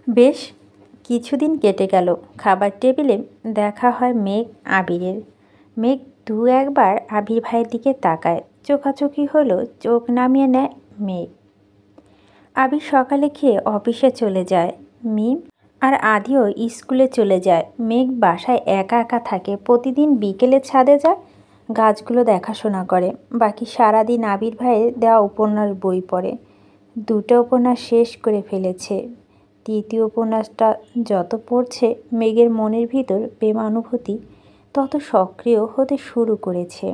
বেশ কিছুদিন কেটে গেল। খাবার টেবিলে দেখা হয় মেঘ আবিরের। মেঘ দু একবার আবির ভাইয়ের দিকে তাকায়, চোখাচোখি হলো, চোখ নামিয়ে নেয় মেঘ। আবির সকালে খেয়ে অফিসে চলে যায়, মিম আর আদিও স্কুলে চলে যায়। মেঘ বাসায় একা একা থাকে। প্রতিদিন বিকেলে ছাদে যায়, গাছগুলো দেখাশোনা করে। বাকি সারাদিন আবির ভাইয়ের দেওয়া উপন্যাস বই পড়ে। দুটো উপন্যাস শেষ করে ফেলেছে। তৃতীয় উপন্যাসটা যত পড়ছে মেঘের মনের ভিতর প্রেমানুভূতি তত সক্রিয় হতে শুরু করেছে।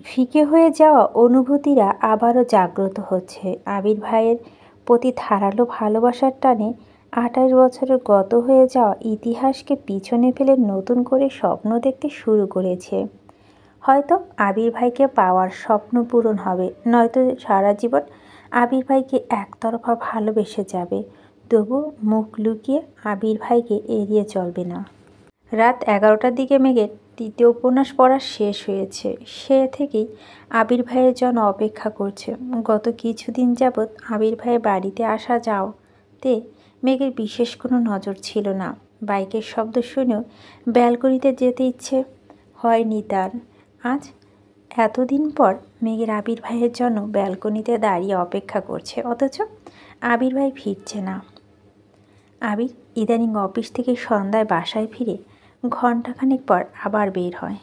ফিকে হয়ে যাওয়া অনুভূতিরা আবারও জাগ্রত হচ্ছে। আবির ভাইয়ের প্রতি ধারালো ভালোবাসার টানে ২৮ বছরের গত হয়ে যাওয়া ইতিহাসকে পিছনে ফেলে নতুন করে স্বপ্ন দেখতে শুরু করেছে। হয়তো আবির ভাইকে পাওয়ার স্বপ্ন পূরণ হবে, নয়তো সারা জীবন আবির ভাইকে একতরফা ভালোবেসে যাবে। তবু মুখ লুকিয়ে আবির ভাইকে এড়িয়ে চলবে না। রাত ১১টার দিকে মেঘের তৃতীয় উপন্যাস পড়া শেষ হয়েছে। সে থেকেই আবির ভাইয়ের জন্য অপেক্ষা করছে। গত কিছুদিন যাবৎ আবির ভাইয়ের বাড়িতে আসা যাওয়াতে মেঘের বিশেষ কোনো নজর ছিল না। বাইকের শব্দ শুনেও ব্যালকনিতে যেতে ইচ্ছে হয়নি তার। আজ এতদিন পর মেঘের আবির ভাইয়ের জন্য ব্যালকনিতে দাঁড়িয়ে অপেক্ষা করছে, অথচ আবির ভাই ফিরছে না। আবির ইদানিং অফিস থেকে সন্ধ্যায় বাসায় ফিরে ঘণ্টাখানেক পর আবার বের হয়।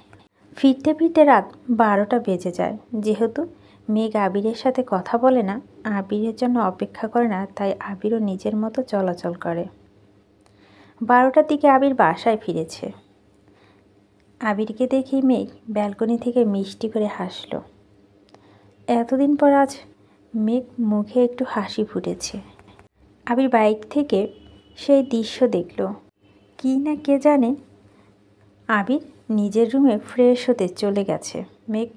ফিরতে ফিরতে রাত ১২টা বেজে যায়। যেহেতু মেঘ আবিরের সাথে কথা বলে না, আবিরের জন্য অপেক্ষা করে না, তাই আবিরও নিজের মতো চলাচল করে। ১২টার দিকে আবির বাসায় ফিরেছে। আবিরকে দেখেই মেঘ ব্যালকনি থেকে মিষ্টি করে হাসল। এতদিন পর আজ মেঘ মুখে একটু হাসি ফুটেছে। আবির বাইক থেকে সেই দৃশ্য দেখল। কি না কে জানে। আবির নিজের রুমে ফ্রেশ হতে চলে গেছে। মেঘ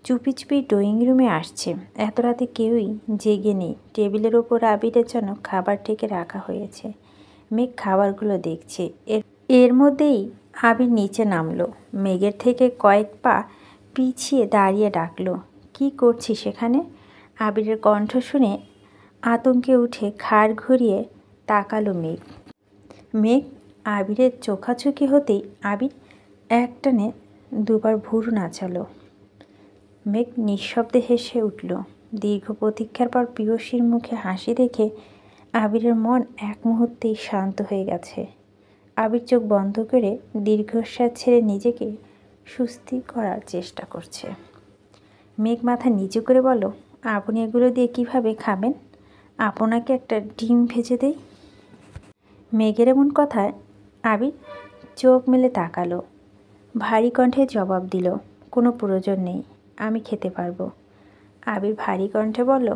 চুপি চুপি ড্রয়িং রুমে আসছে। এত রাতে কেউই জেগে নেই। টেবিলের ওপর আবিরের জন্য খাবার ঢেকে রাখা হয়েছে। মেঘ খাবারগুলো দেখছে। এর মধ্যেই আবির নিচে নামলো। মেঘের থেকে কয়েক পা পিছিয়ে দাঁড়িয়ে ডাকলো, কি করছিস সেখানে? আবিরের কণ্ঠ শুনে আতঙ্কে উঠে ঘাড় ঘুরিয়ে তাকালো মেঘ। মেঘ আবিরের চোখাচোখি হতেই আবির একটানে দুবার ভুরু নাচালো। মেঘ নিঃশব্দে হেসে উঠল। দীর্ঘ প্রতীক্ষার পর প্রিয়সীর মুখে হাসি দেখে আবিরের মন এক মুহূর্তেই শান্ত হয়ে গেছে। আবির চোখ বন্ধ করে দীর্ঘশ্বাস ছেড়ে নিজেকে সুস্থির করার চেষ্টা করছে। মেঘ মাথা নিচু করে বলল, আপনি এগুলো দিয়ে কিভাবে খাবেন? আপনাকে একটা ডিম ভেজে দেই। মেঘের এমন কথায় আবির চোখ মেলে তাকালো। ভারী কণ্ঠে জবাব দিল, কোনো প্রয়োজন নেই, আমি খেতে পারবো। আবির ভারী কণ্ঠে বলল,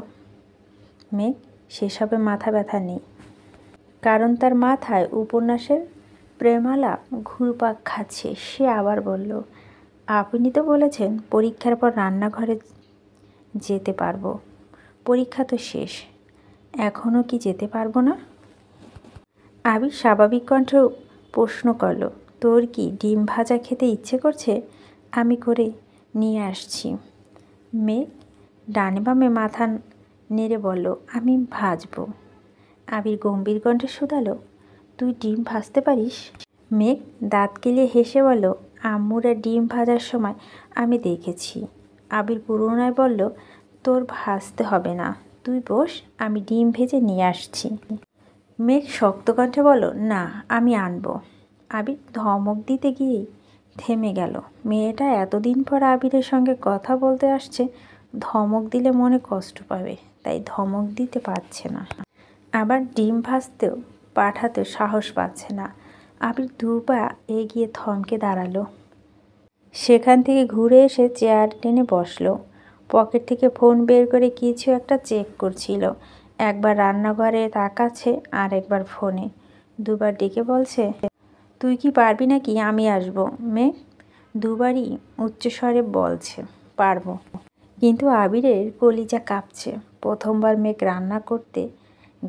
মেঘ সেসবে মাথা ব্যথা নেই। কারণ তার মাথায় উপন্যাসের প্রেমালা ঘুরপাক খাচ্ছে। সে আবার বলল, আপনি তো বলেছেন পরীক্ষার পর রান্নাঘরে যেতে পারবো। পরীক্ষা তো শেষ, এখনও কি যেতে পারবো না? আবির স্বাভাবিক কণ্ঠে প্রশ্ন করল, তোর কি ডিম ভাজা খেতে ইচ্ছে করছে? আমি করে নিয়ে আসছি। মেঘ ডানে বামে মাথা নেড়ে বলল, আমি ভাজবো। আবির গম্ভীর কণ্ঠে শুধালো, তুই ডিম ভাজতে পারিস? মেঘ দাঁত কেলিয়ে হেসে বলল, আম্মুরা ডিম ভাজার সময় আমি দেখেছি। আবির পুনরায় বলল, তোর ভাজতে হবে না, তুই বস, আমি ডিম ভেজে নিয়ে আসছি। মেঘ শক্ত কণ্ঠে বলল, না, আমি আনবো। আবির ধমক দিতে গিয়েই থেমে গেল। মেয়েটা এতদিন পর আবিরের সঙ্গে কথা বলতে আসছে, ধমক দিলে মনে কষ্ট পাবে, তাই ধমক দিতে পারছে না। আবার ডিম ভাজতেও পাঠাতেও সাহস পাচ্ছে না। আবির দুপা এগিয়ে থমকে দাঁড়ালো। সেখান থেকে ঘুরে এসে চেয়ার টেনে বসলো। পকেট থেকে ফোন বের করে কিছু একটা চেক করছিল। একবার রান্নাঘরে তাকাচ্ছে, আর একবার ফোনে। দুবার ডেকে বলছে, তুই কি পারবি নাকি আমি আসবো? মেঘ দুবারই উচ্চস্বরে বলছে, পারবো। কিন্তু আবিরের কলিজা কাঁপছে। প্রথমবার মেঘ রান্না করতে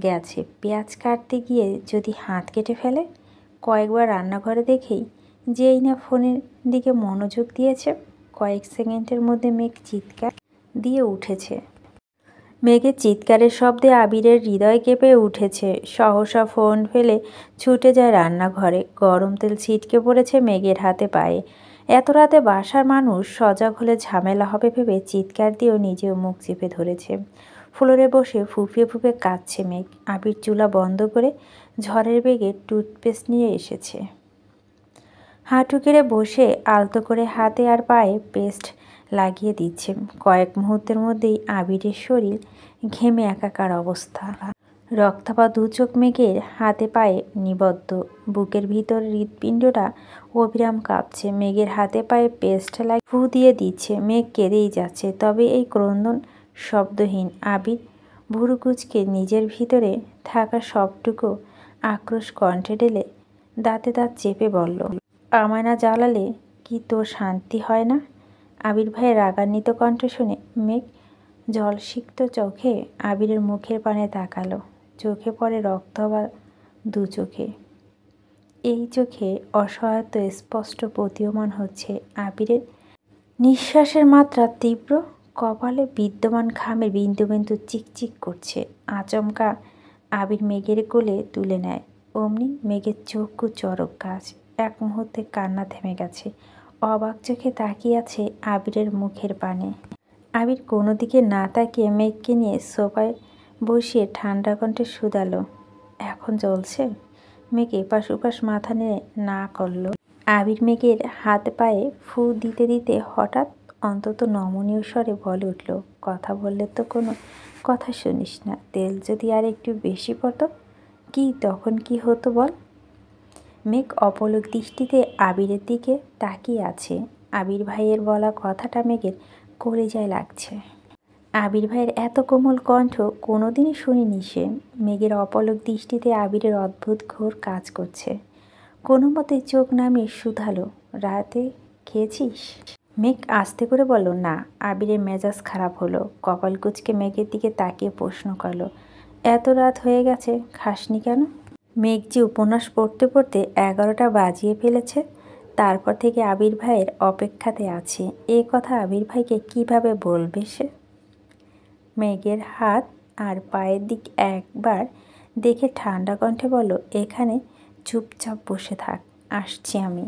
গেছে, পেঁয়াজ কাটতে গিয়ে যদি হাত কেটে ফেলে। কয়েকবার রান্নাঘরে দেখেই যেই না ফোনের দিকে মনোযোগ দিয়েছে, কয়েক সেকেন্ডের মধ্যে মেঘ চিৎকার দিয়ে উঠেছে। মেঘের চিৎকারের শব্দে আবিরের হৃদয় কেঁপে উঠেছে। সহসা ফোন ফেলে ছুটে যায় রান্নাঘরে। গরম তেল ছিটকে পড়েছে মেঘের হাতে পায়ে। এত রাতে বাসার মানুষ সজাগ হলে ঝামেলা হবে ভেবে চিৎকার দিয়েও নিজেও মুখ চেপে ধরেছে। ফ্লোরে বসে ফুঁপিয়ে ফুঁপিয়ে কাঁদছে মেঘ। আবির চুলা বন্ধ করে ঝড়ের বেগে টুথপেস্ট নিয়ে এসেছে। হাঁটু গেড়ে বসে আলতো করে হাতে আর পায়ে পেস্ট লাগিয়ে দিচ্ছে। কয়েক মুহূর্তের মধ্যেই আবিরের শরীর ঘেমে একাকার অবস্থা। রক্তাপা দু চোখ মেঘের হাতে পায়ে নিবদ্ধ। বুকের ভিতর হৃৎপিণ্ডটা অবিরাম কাঁপছে। মেঘের হাতে পায়ে পেস্ট লাগিয়ে ফু দিয়ে দিচ্ছে। মেঘ কেঁদেই যাচ্ছে, তবে এই ক্রন্দন শব্দহীন। আবির ভুরু কুঁচকে নিজের ভিতরে থাকা সবটুকু আক্রোশ কণ্ঠে ঢেলে দাঁতে দাঁত চেপে বলল, আমায় না জ্বালালে কি তোর শান্তি হয় না? আবির ভাইয়ের রাগান্বিত কণ্ঠ শুনে মেঘ জলসিক্ত চোখে আবিরের মুখের পানে তাকালো। চোখে পড়ে রক্তবা দু চোখে। এই চোখে অসহায়ত্ব স্পষ্ট প্রতীয়মান হচ্ছে। আবিরের নিঃশ্বাসের মাত্রা তীব্র, কপালে বিদ্যমান ঘামের বিন্দু বিন্দু চিকচিক করছে। আচমকা আবির মেঘের কোলে তুলে নেয়। অমনি মেঘের চক্ষু চড়ক গাছ। এক মুহূর্তে কান্না থেমে গেছে। অবাক চোখে তাকিয়ে আছে আবিরের মুখের পানে। আবির কোনো দিকে না তাকিয়ে মেঘকে নিয়ে সোফায় বসিয়ে ঠান্ডা কণ্ঠে শুধালো, এখন জ্বলছে? মেঘ এপাশ ওপাশ মাথা নিয়ে না করল। আবির মেঘের হাত পায়ে ফু দিতে দিতে হঠাৎ অন্তত নমনীয় স্বরে বলে উঠল, কথা বললে তো কোনো কথা শুনিস না। তেল যদি আর একটু বেশি পড়তো? কি তখন কি হতো বল? মেঘ অপলক দৃষ্টিতে আবিরের দিকে তাকিয়ে আছে। আবির ভাইয়ের বলা কথাটা মেঘের কলিজায় লাগছে। আবির ভাইয়ের এত কোমল কণ্ঠ কোনোদিনই শুনিনি সে। মেঘের অপলক দৃষ্টিতে আবিরের অদ্ভুত ঘোর কাজ করছে। কোনো মতে চোখ নামিয়ে শুধালো, রাতে খেয়েছিস? মেঘ আস্তে করে বলল, না। আবিরের মেজাজ খারাপ হলো। কপাল কুঁচকে মেঘের দিকে তাকিয়ে প্রশ্ন করলো, এত রাত হয়ে গেছে, খাসনি কেন? মেঘ যে উপন্যাস পড়তে পড়তে 11টা বাজিয়ে ফেলেছে। তারপর থেকে আবির ভাইয়ের অপেক্ষাতে আছে। এ কথা আবির ভাইকে কিভাবে বলবে সে? মেঘের হাত আর পায়ের দিক একবার দেখে ঠান্ডা কণ্ঠে বলল, এখানে চুপচাপ বসে থাক, আসছি আমি।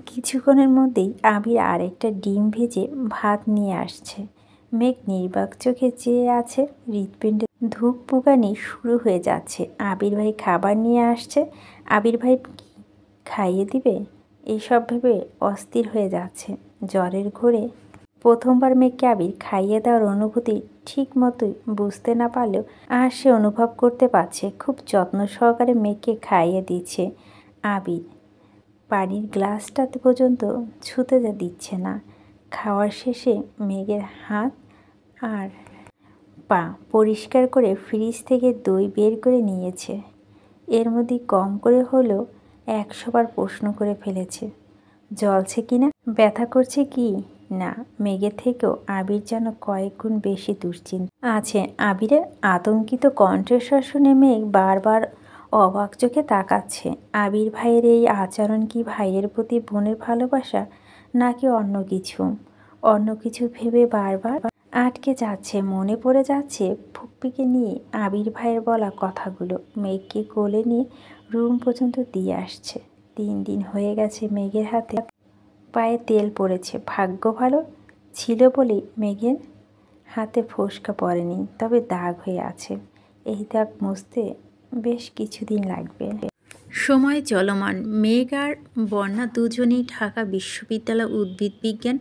কিছুক্ষণের মধ্যেই আবির আরেকটা ডিম ভেজে ভাত নিয়ে আসছে। মেঘ নির্বাক চোখে চেয়ে আছে। হৃৎপিণ্ডে ধূপ পুকানি শুরু হয়ে যাচ্ছে। আবির ভাই খাবার নিয়ে আসছে। আবির ভাই খাইয়ে দিবে, এইসব ভেবে অস্থির হয়ে যাচ্ছে। জ্বরের ঘোরে প্রথমবার মেঘকে আবির খাইয়ে দেওয়ার অনুভূতি ঠিক মতোই বুঝতে না পারলেও আর সে অনুভব করতে পারছে। খুব যত্ন সহকারে মেঘকে খাইয়ে দিচ্ছে আবির। পানির গ্লাসটাতে পর্যন্ত ছুঁতে দিচ্ছে না। খাওয়ার শেষে মেঘের হাত আর পা পরিষ্কার করে ফ্রিজ থেকে দই বের করে নিয়েছে। এর মধ্যে কম করে হলেও 100 বার প্রশ্ন করে ফেলেছে, জ্বলছে কিনা, ব্যথা করছে কি না। মেঘের থেকেও আবির যেন কয়েক গুণ বেশি দুশ্চিন্তা আছে। আবিরের আতঙ্কিত কণ্ঠস্বর শুনে মেঘ বারবার অবাক চোখে তাকাচ্ছে। আবির ভাইয়ের এই আচরণ কি ভাইয়ের প্রতি বোনের ভালোবাসা, নাকি অন্য কিছু? অন্য কিছু ভেবে বারবার আটকে যাচ্ছে। মনে পড়ে যাচ্ছে ফুপ্পিকে নিয়ে আবির ভাইয়ের বলা কথাগুলো। মেঘকে কোলে নিয়ে রুম পর্যন্ত দিয়ে আসছে। 3 দিন হয়ে গেছে মেঘের হাতে পায়ে তেল পড়েছে। ভাগ্য ভালো ছিল বলেই মেঘের হাতে ফোস্কা পড়েনি, তবে দাগ হয়ে আছে। এই দাগ মুছতে বেশ কিছুদিন লাগবে। সময় চলমান। মেঘ আর বন্যা দুজনেই ঢাকা বিশ্ববিদ্যালয় উদ্ভিদ বিজ্ঞান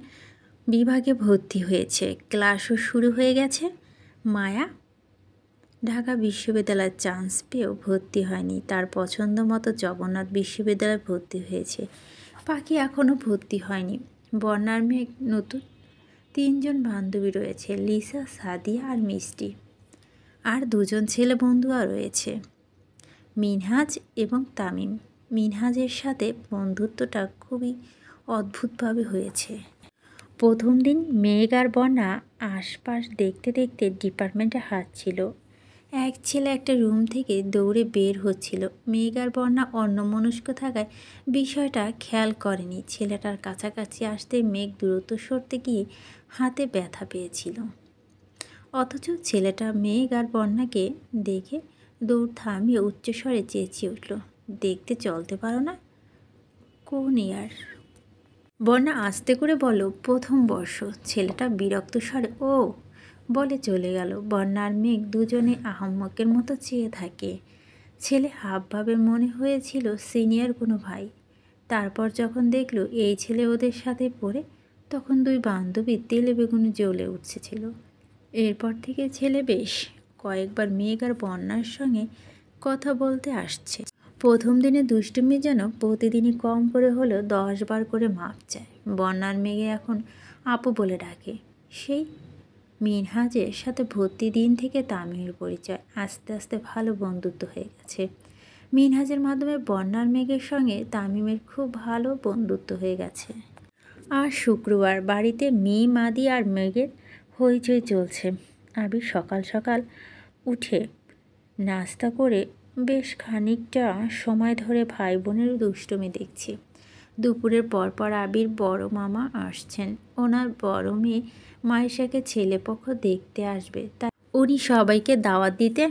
বিভাগে ভর্তি হয়েছে। ক্লাসও শুরু হয়ে গেছে। মায়া ঢাকা বিশ্ববিদ্যালয়ে চান্স পেয়েও ভর্তি হয়নি। তার পছন্দ মতো জগন্নাথ বিশ্ববিদ্যালয়ে ভর্তি হয়েছে। পাখি এখনও ভর্তি হয়নি। বন্যার মেঘ নতুন 3 জন বান্ধবী রয়েছে, লিসা, সাদিয়া আর মিষ্টি। আর 2 জন ছেলে বন্ধুও রয়েছে, মিনহাজ এবং তামিম। মিনহাজের সাথে বন্ধুত্বটা খুবই অদ্ভুতভাবে হয়েছে। প্রথম দিন মেঘ আর বন্যা আশপাশ দেখতে দেখতে ডিপার্টমেন্টে হাঁটছিল। এক ছেলে একটা রুম থেকে দৌড়ে বের হচ্ছিল। মেঘ আর বন্যা অন্যমনস্ক থাকায় বিষয়টা খেয়াল করেনি। ছেলেটার কাছাকাছি আসতে মেঘ দূরত্ব সরতে গিয়ে হাতে ব্যথা পেয়েছিল। অথচ ছেলেটা মেঘ আর বন্যাকে দেখে দৌড় থামিয়ে উচ্চস্বরে চেঁচিয়ে উঠল, দেখতে চলতে পারো না? কোন ইয়ার? বন্যা আস্তে করে বলো, প্রথম বর্ষ। ছেলেটা বিরক্ত স্বরে ও বলে চলে গেল। বন্যা আর মেঘ দুজনে আহাম্মকের মতো চেয়ে থাকে। ছেলে হাবভাবে মনে হয়েছিল সিনিয়র কোনো ভাই। তারপর যখন দেখল এই ছেলে ওদের সাথে পড়ে, তখন দুই বান্ধবী তেলে বেগুনে জ্বলে উঠেছিল। এরপর থেকে ছেলে বেশ কয়েকবার মেঘ আর বন্যার সঙ্গে কথা বলতে আসছে। প্রথম দিনে দুষ্টুমি যেন প্রতিদিনই কম করে হলেও 10 বার করে মাপ চায়। বন্যার মেঘে এখন আপু বলে ডাকে। সেই মিনহাজের সাথে ভর্তি দিন থেকে তামিমের পরিচয়। আস্তে আস্তে ভালো বন্ধুত্ব হয়ে গেছে। মিনহাজের মাধ্যমে বন্যার মেঘের সঙ্গে তামিমের খুব ভালো বন্ধুত্ব হয়ে গেছে। আর শুক্রবার বাড়িতে মাদি আর মেঘের হইচই চলছে। আবির সকাল সকাল উঠে নাস্তা করে বেশ খানিকটা সময় ধরে ভাই বোনের দুষ্টুমি দেখছি। দুপুরের পরপর আবির বড় মামা আসছেন। ওনার বড় মেয়ে মাইশাকে ছেলেপক্ষ দেখতে আসবে, তাই উনি সবাইকে দাওয়াত দিতে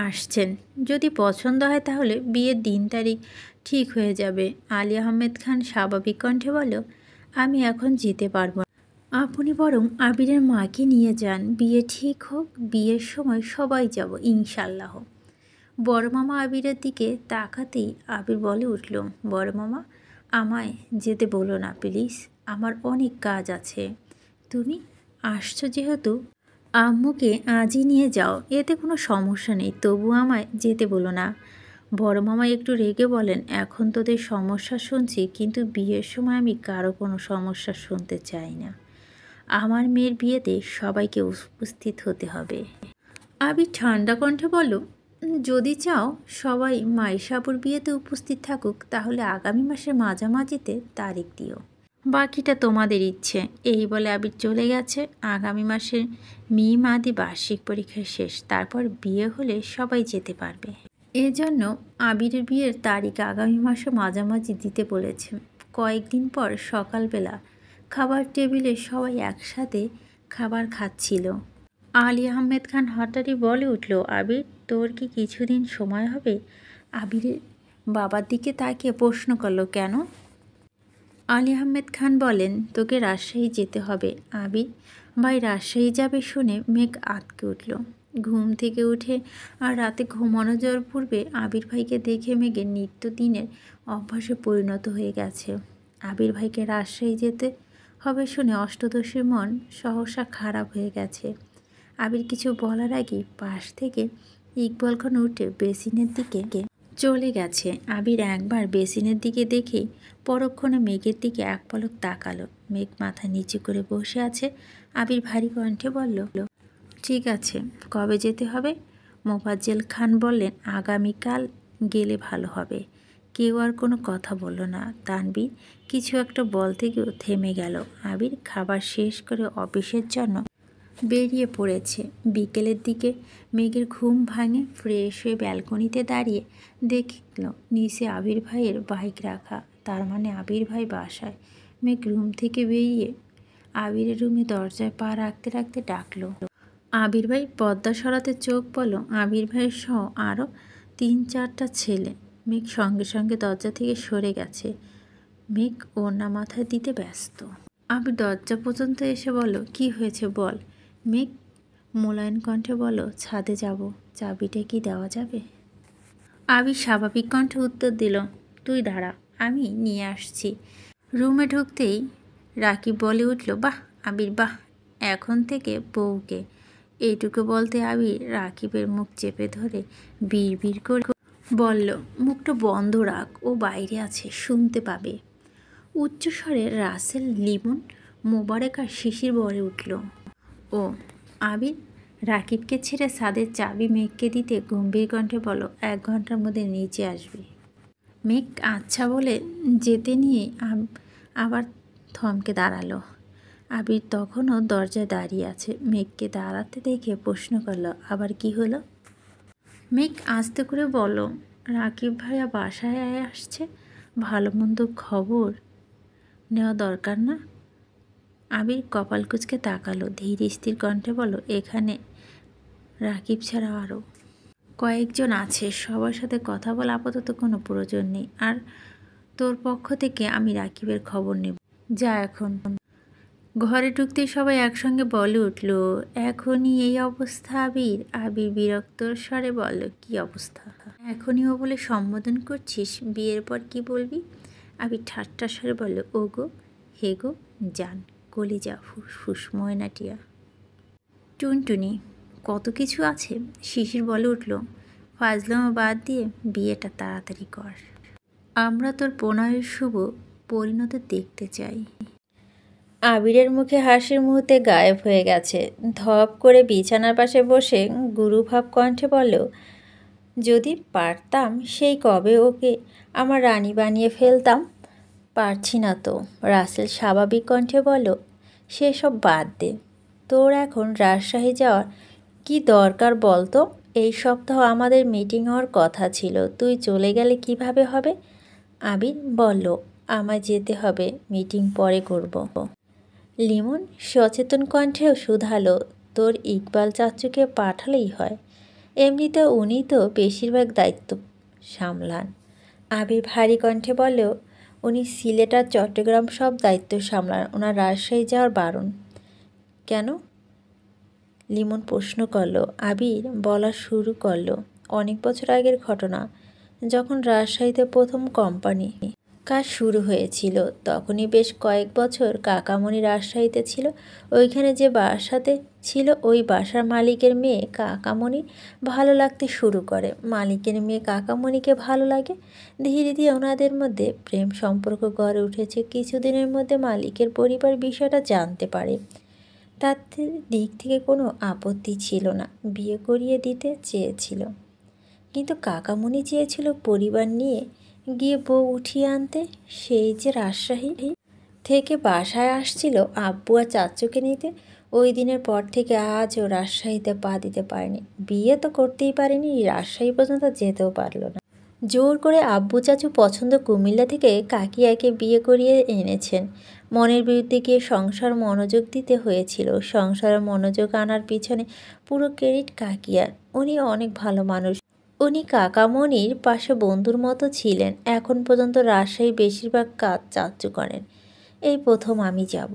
আসছেন। যদি পছন্দ হয় তাহলে বিয়ের দিন তারিখ ঠিক হয়ে যাবে। আলী আহমেদ খান স্বাভাবিক কণ্ঠে বলল, আমি এখন যেতে পারবো না, আপনি বরং আবিরের মাকে নিয়ে যান। বিয়ে ঠিক হোক, বিয়ের সময় সবাই যাব ইনশাল্লাহ। বড় মামা আবিরের দিকে তাকাতেই আবির বলে উঠল, বড় মামা আমায় যেতে বলো না প্লিজ, আমার অনেক কাজ আছে। তুমি আসছো যেহেতু আম্মুকে আজই নিয়ে যাও, এতে কোনো সমস্যা নেই, তবু আমায় যেতে বলো না। বড় মামা একটু রেগে বলেন, এখন তোদের সমস্যা শুনছি, কিন্তু বিয়ের সময় আমি কারো কোনো সমস্যা শুনতে চাই না। আমার মেয়ের বিয়েতে সবাইকে উপস্থিত হতে হবে। আবির ঠান্ডা কণ্ঠে বলল, যদি চাও সবাই মাইশাপুর বিয়েতে উপস্থিত থাকুক, তাহলে আগামী মাসের মাঝামাঝিতে তারিখ দিও, বাকিটা তোমাদের ইচ্ছে। এই বলে আবির চলে গেছে। আগামী মাসের মাদি বার্ষিক পরীক্ষা শেষ, তারপর বিয়ে হলে সবাই যেতে পারবে। এজন্য আবিরের বিয়ের তারিখ আগামী মাসে মাঝামাঝি দিতে বলেছে। কয়েকদিন পর সকালবেলা খাবার টেবিলে সবাই একসাথে খাবার খাচ্ছিল। আলী আহমেদ খান হঠাৎই বলে উঠল, আবির তোর কি কিছুদিন সময় হবে? আবিরের বাবার দিকে তাকিয়ে প্রশ্ন করল, কেন? আলী আহমেদ খান বলেন, তোকে রাজশাহী যেতে হবে। আবির ভাই রাজশাহী যাবে শুনে মেঘ আঁতকে উঠল। ঘুম থেকে উঠে আর রাতে ঘুমানো যাওয়ার পূর্বে আবির ভাইকে দেখে মেঘের নিত্যদিনের অভ্যাসে পরিণত হয়ে গেছে। আবির ভাইকে রাজশাহী যেতে হবে শুনে অষ্টদশীর মন সহসা খারাপ হয়ে গেছে। আবির কিছু বলার আগেই পাশ থেকে ইকবাল খান উঠে বেসিনের দিকে চলে গেছে। আবির একবার বেসিনের দিকে দেখেই পরক্ষণে মেঘের দিকে এক পলক তাকালো। মেঘ মাথা নিচু করে বসে আছে। আবির ভারী কণ্ঠে বলল, ঠিক আছে, কবে যেতে হবে? মোফাজ্জেল খান বললেন, আগামীকাল গেলে ভালো হবে। কেউ আর কোনো কথা বলল না। তানবীর কিছু একটা বলতে গিয়েও থেমে গেল। আবির খাবার শেষ করে অফিসের জন্য বেরিয়ে পড়েছে। বিকেলের দিকে মেঘের ঘুম ভাঙে। ফ্রেশ হয়ে ব্যালকনিতে দাঁড়িয়ে দেখল নিচে আবির ভাইয়ের বাইক রাখা, তার মানে আবির ভাই বাসায়। মেঘ রুম থেকে বেরিয়ে আবিরের রুমে দরজায় পা রাখতে রাখতে ডাকলো, আবির ভাই। পর্দা সরাতে চোখ পড়ল আবির ভাইয়ের সহ আরও 3-4টা ছেলে। মেঘ সঙ্গে সঙ্গে দরজা থেকে সরে গেছে। মেঘ ওড়না মাথায় দিতে ব্যস্ত। আবির দরজা পর্যন্ত এসে বলল, কি হয়েছে বল। মেঘ মোলায়েম কণ্ঠে বলল, ছাদে যাব, চাবিটা কি দেওয়া যাবে? আবির স্বাভাবিক কণ্ঠে উত্তর দিল, তুই দাঁড়া, আমি নিয়ে আসছি। রুমে ঢুকতেই রাকিব বলে উঠল, বাহ আবির বাহ, এখন থেকে বউকে। এইটুকু বলতে আবির রাকিবের মুখ চেপে ধরে বিড়বিড় করে বলল, মুখটা বন্ধ রাখ, ও বাইরে আছে, শুনতে পাবে। উচ্চস্বরে রাসেল লিমন মোবারক আর শিশির বলে উঠল। ও আবির রাকিবকে ছেড়ে ছাদের চাবি মেঘকে দিতে গম্ভীর কণ্ঠে বলল, 1 ঘন্টার মধ্যে নিচে আসবি। মেঘ আচ্ছা বলে যেতে নিয়ে আবার থমকে দাঁড়ালো। আবির তখনও দরজায় দাঁড়িয়ে আছে। মেঘকে দাঁড়াতে দেখে প্রশ্ন করল, আবার কি হলো? মেঘ আস্তে করে বলল, রাকিব ভাইয়া বাসায় আসছে, ভালো মন্দ খবর নেওয়া দরকার না? আবির কপাল কুঁচকে তাকালো। ধীর স্থির কণ্ঠে বলল, এখানে রাকিব ছাড়া আরও কয়েকজন আছে, সবার সাথে কথা বলা আপাতত কোনো প্রয়োজন নেই। আর তোর পক্ষ থেকে আমি রাকিবের খবর নেব, যা এখন। ঘরে ঢুকতেই সবাই একসঙ্গে বলে উঠল, এখনই এই অবস্থা আবির? আবির বিরক্ত স্বরে বলল, কি অবস্থা? এখনইও বলে সম্বোধন করছিস, বিয়ের পর কি বলবি? আবির ঠাট্টা স্বরে বলল, ও গো, হে গো, জান, কলিজা, ফুসফুস, ময়নাটিয়া, টুনটুনি, কত কিছু আছে। শিশির বলে উঠল, ফাজলামো বাদ দিয়ে বিয়েটা তাড়াতাড়ি কর। আমরা তোর প্রণয়ের শুভ পরিণত দেখতে চাই। আবিরের মুখে হাসির মুহূর্তে গায়েব হয়ে গেছে। ধপ করে বিছানার পাশে বসে গুরুভাব কণ্ঠে বলল, যদি পারতাম সেই কবে ওকে আমার রানী বানিয়ে ফেলতাম। পারছি না তো। রাসেল স্বাভাবিক কণ্ঠে বলল, সেসব বাদ দে। তোর এখন রাজশাহী যাওয়ার কি দরকার বল তো? এই সপ্তাহ আমাদের মিটিং হওয়ার কথা ছিল, তুই চলে গেলে কিভাবে হবে? আবির বলল, আমায় যেতে হবে, মিটিং পরে করব। লিমন সচেতন কণ্ঠেও শুধালো, তোর ইকবাল চাচুকে পাঠালেই হয়, এমনিতে উনি তো বেশিরভাগ দায়িত্ব সামলান। আবির ভারী কণ্ঠে বললেও, উনি সিলেট আর চট্টগ্রাম সব দায়িত্ব সামলান, ওনার রাজশাহী যাওয়ার বারণ। কেন? লিমন প্রশ্ন করলো। আবির বলা শুরু করলো, অনেক বছর আগের ঘটনা, যখন রাজশাহীতে প্রথম কোম্পানি কাজ শুরু হয়েছিল, তখনই বেশ কয়েক বছর কাকামণি রাজশাহীতে ছিল। ওইখানে যে বাসাতে ছিল, ওই বাসার মালিকের মেয়ে কাকামণি ভালো লাগতে শুরু করে। মালিকের মেয়ে কাকামণিকে ভালো লাগে। ধীরে ধীরে ওনাদের মধ্যে প্রেম সম্পর্ক গড়ে উঠেছে। কিছুদিনের মধ্যে মালিকের পরিবার বিষয়টা জানতে পারে। তাদের দিক থেকে কোনো আপত্তি ছিল না, বিয়ে করিয়ে দিতে চেয়েছিল। কিন্তু কাকামণি চেয়েছিল পরিবার নিয়ে গিয়ে বউ উঠিয়ে আনতে। সেই যে রাজশাহী থেকে বাসায় আসছিল আব্বু আর চাচুকে নিতে, ওই দিনের পর থেকে আজও রাজশাহীতে পা দিতে পারেনি। বিয়ে তো করতেই পারেনি, রাজশাহী পর্যন্ত যেতেও পারল না। জোর করে আব্বু চাচু পছন্দ কুমিল্লা থেকে কাকিয়াকে বিয়ে করিয়ে এনেছেন। মনের বিরুদ্ধে গিয়ে সংসার মনোযোগ দিতে হয়েছিল। সংসারে মনোযোগ আনার পিছনে পুরো ক্রেডিট কাকিয়ার। উনি অনেক ভালো মানুষ। উনি কাকামণির পাশে বন্ধুর মতো ছিলেন। এখন পর্যন্ত রাজশাহী বেশিরভাগ কাজ চাচু করেন। এই প্রথম আমি যাব।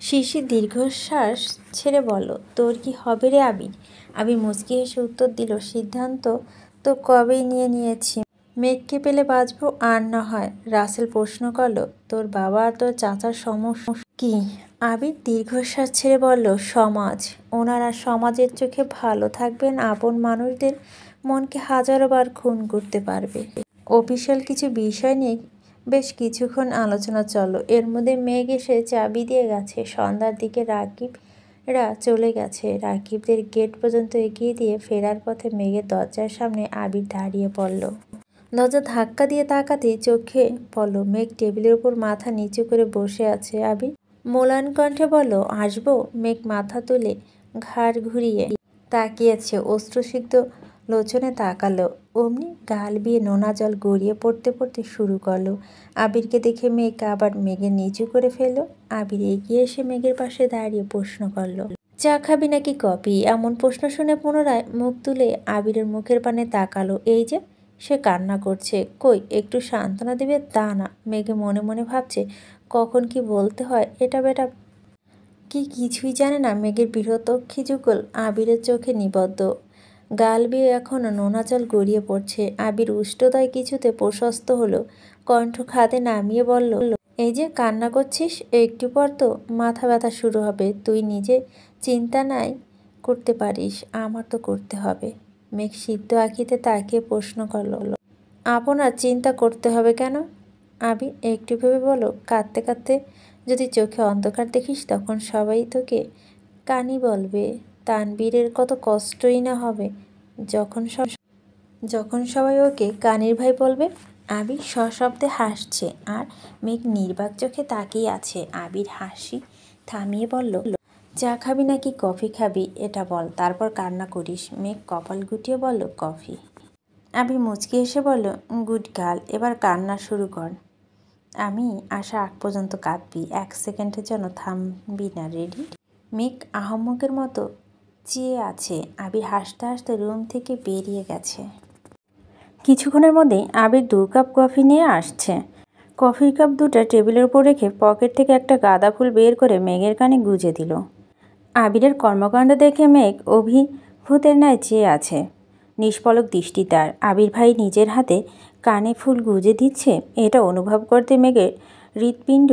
শিশির দীর্ঘশ্বাস ছেড়ে বলল, তোর কি হবে রে আবির? আবির মুচকি হেসে উত্তর দিল, সিদ্ধান্ত তো কবেই নিয়েছি, মেঘকে পেলে বাঁচবো আর না হয়। রাসেল প্রশ্ন করল, তোর বাবা আর তোর চাচার সমস্যা কি? আবির দীর্ঘশ্বাস ছেড়ে বলল, সমাজ। ওনারা সমাজের চোখে ভালো থাকবেন, আপন মানুষদের মনকে হাজারো বার খুন করতে পারবে। অফিসিয়াল কিছু বিষয় নিয়ে বেশ কিছুক্ষণ আলোচনা চলো। এর মধ্যে মেঘ এসে চাবি দিয়ে গেছে। সন্ধ্যার দিকে রাকিবরা চলে গেছে। রাকিবদের গেট পর্যন্ত এগিয়ে দিয়ে ফেরার পথে মেঘের দরজার সামনে আবির দাঁড়িয়ে পড়ল। দরজা ধাক্কা দিয়ে তাকাতেই চোখে পড়ল মেঘ টেবিলের উপর মাথা নিচু করে বসে আছে। আবির মোলান কণ্ঠে বলল, আসবো? মেঘ মাথা তুলে ঘাড় ঘুরিয়ে তাকিয়েছে, অশ্রুসিক্ত লোচনে তাকালো। অমনি গাল বিয়ে নোনা জল গড়িয়ে পড়তে পড়তে শুরু করলো। আবিরকে দেখে মেঘ আবার মেঘের নিচু করে ফেলল। আবির এগিয়ে এসে মেঘের পাশে দাঁড়িয়ে প্রশ্ন করলো, চা খাবি নাকি কফি? এমন প্রশ্ন শুনে পুনরায় মুখ তুলে আবিরের মুখের পানে তাকালো। এই যে সে কান্না করছে, কই একটু সান্ত্বনা দেবে তা না। মেঘে মনে মনে ভাবছে, কখন কি বলতে হয় এটা বেটা কি কিছুই জানে না। মেঘের বৃহতক্ষী যুগল আবিরের চোখে নিবদ্ধ। গাল বেয়ে এখনও নোনা জল গড়িয়ে পড়ছে। আবির উষ্ঠদয় কিছুতে প্রশস্ত হলো। কণ্ঠ খাদে নামিয়ে বলল, এই যে কান্না করছিস, একটু পর তো মাথা ব্যথা শুরু হবে। তুই নিজে চিন্তা নাই করতে পারিস, আমার তো করতে হবে। মেঘ সিদ্ধ আঁখিতে তাকিয়ে প্রশ্ন করল, আপনার চিন্তা করতে হবে কেন? আবির একটু ভেবে বলো, কাঁদতে কাঁদতে যদি চোখে অন্ধকার দেখিস, তখন সবাই তোকে কানি বলবে। তানবীরের কত কষ্টই না হবে যখন সবাই ওকে কানির ভাই বলবে। আবির সশব্দে হাসছে আর মেঘ নির্বাক চোখে তাকিয়ে আছে। আবির হাসি থামিয়ে বলল, চা খাবি নাকি কফি খাবি এটা বল, তারপর কান্না করিস। মেঘ কপাল গুটিয়ে বলল, কফি। আবির মুচকি এসে বলল, গুড গার্ল, এবার কান্না শুরু কর। আমি আসা আগ পর্যন্ত কাঁদবি, 1 সেকেন্ডের জন্য থামবি না, রেডি? মেঘ আহম্মকের মতো চেয়ে আছে। আবির হাসতে হাসতে রুম থেকে বেরিয়ে গেছে। কিছুক্ষণের মধ্যেই আবির 2 কাপ কফি নিয়ে আসছে। কফির কাপ দুটো টেবিলের উপর রেখে পকেট থেকে একটা গাঁদা ফুল বের করে মেঘের কানে গুঁজে দিল। আবিরের কর্মকাণ্ড দেখে মেঘ অভিভূতের ন্যায় চেয়ে আছে। নিষ্পলক দৃষ্টি তার। আবির ভাই নিজের হাতে কানে ফুল গুঁজে দিচ্ছে, এটা অনুভব করতে মেঘের হৃৎপিণ্ড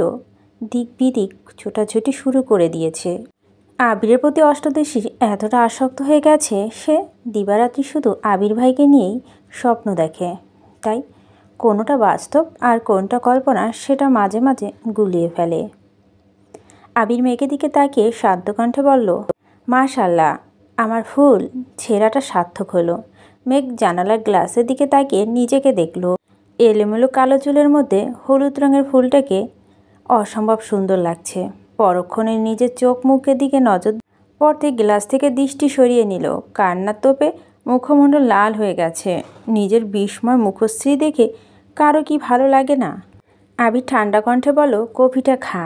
দিক বিদিক ছোটাছুটি শুরু করে দিয়েছে। আবিরের প্রতি অষ্টদশী এতটা আসক্ত হয়ে গেছে, সে দিবারাত্রি শুধু আবির ভাইকে নিয়েই স্বপ্ন দেখে। তাই কোনোটা বাস্তব আর কোনটা কল্পনা সেটা মাঝে মাঝে গুলিয়ে ফেলে। আবির মেঘের দিকে তাকিয়ে শান্ত কণ্ঠে বলল, মাশাল্লাহ, আমার ফুল ছেঁড়াটা সার্থক হলো। মেঘ জানালার গ্লাসের দিকে তাকিয়ে নিজেকে দেখল। এলোমেলো কালো চুলের মধ্যে হলুদ রঙের ফুলটাকে অসম্ভব সুন্দর লাগছে। পরক্ষণে নিজের চোখ মুখের দিকে নজর পড়তে গ্লাস থেকে দৃষ্টি সরিয়ে নিল। কান্নার তোপে মুখমণ্ডল লাল হয়ে গেছে। নিজের বিস্ময় মুখশ্রী দেখে কারো কি ভালো লাগে না? আবির ঠান্ডা কণ্ঠে বলল, কফিটা খা।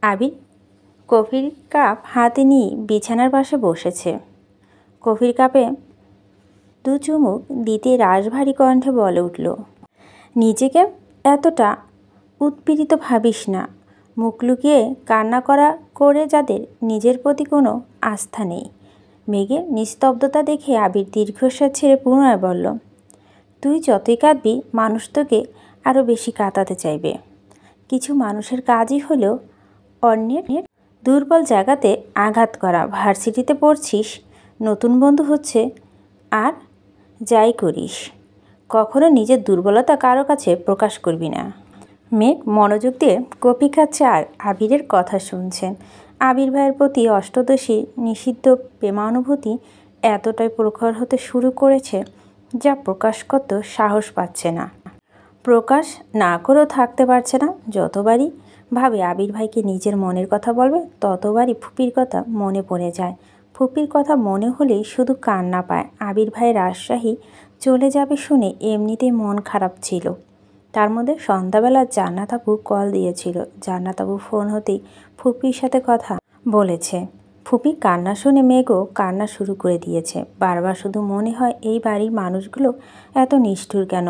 আবির কফির কাপ হাতে নিয়ে বিছানার পাশে বসেছে। কফির কাপে 2 চুমুক দিতে রাশভারী কণ্ঠে বলে উঠল, নিজেকে এতটা উৎপীড়িত ভাবিস না। মুখ লুকিয়ে কান্না করে যাদের নিজের প্রতি কোনো আস্থা নেই। মেঘের নিস্তব্ধতা দেখে আবির দীর্ঘশ্বাস ছেড়ে পুনরায় বলল, তুই যতই কাঁদবি মানুষ তোকে আরও বেশি কাঁদাতে চাইবে। কিছু মানুষের কাজই হলো অন্যের দুর্বল জায়গাতে আঘাত করা। ভার্সিটিতে পড়ছিস, নতুন বন্ধু হচ্ছে, আর যাই করিস কখনো নিজের দুর্বলতা কারো কাছে প্রকাশ করবি না। মেঘ মনোযোগ দিয়ে কফি খাচ্ছে আর আবিরের কথা শুনছেন। আবির ভাইয়ের প্রতি অষ্টদশী নিষিদ্ধ প্রেমানুভূতি এতটাই প্রখর হতে শুরু করেছে যা প্রকাশ করতে সাহস পাচ্ছে না, প্রকাশ না করেও থাকতে পারছে না। যতবারই ভাবে আবির ভাইকে নিজের মনের কথা বলবে, ততবারই ফুপির কথা মনে পড়ে যায়। ফুপির কথা মনে হলেই শুধু কান্না পায়। আবির ভাই রাজশাহী চলে যাবে শুনে এমনিতেই মন খারাপ ছিল। তার মধ্যে সন্ধ্যাবেলা জান্নাত আপু কল দিয়েছিল। জান্নাত আপু ফোন হতেই ফুপির সাথে কথা বলেছে। ফুপি কান্না শুনে মেঘও কান্না শুরু করে দিয়েছে। বারবার শুধু মনে হয় এই বাড়ির মানুষগুলো এত নিষ্ঠুর কেন?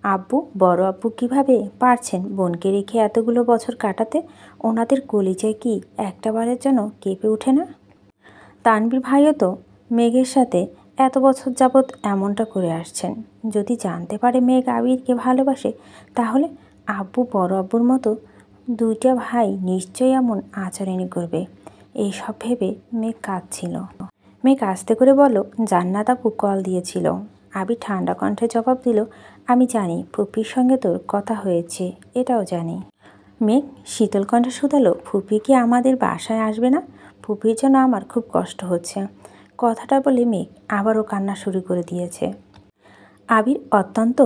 আব্বু, বড় আব্বু কীভাবে পারছেন বোনকে রেখে এতগুলো বছর কাটাতে? ওনাদের কলিজায় কি একটাবারের জন্য কেঁপে ওঠে না? তানভীর ভাইও তো মেঘের সাথে এত বছর যাবৎ এমনটা করে আসছেন। যদি জানতে পারে মেঘ আবিরকে ভালোবাসে, তাহলে আব্বু, বড় আব্বুর মতো 2টা ভাই নিশ্চয়ই এমন আচরণই করবে। এইসব ভেবে মেঘ কাঁদছিল। মেঘ আস্তে করে বলল, জান্নাত আপু কল দিয়েছিল। আবির ঠান্ডা কণ্ঠে জবাব দিল, আমি জানি ফুপির সঙ্গে তোর কথা হয়েছে, এটাও জানি। মেঘ শীতল কণ্ঠে শুধালো, ফুপি কি আমাদের বাসায় আসবে না? ফুপির জন্য আমার খুব কষ্ট হচ্ছে। কথাটা বলে মেঘ আবারও কান্না শুরু করে দিয়েছে। আবির অত্যন্ত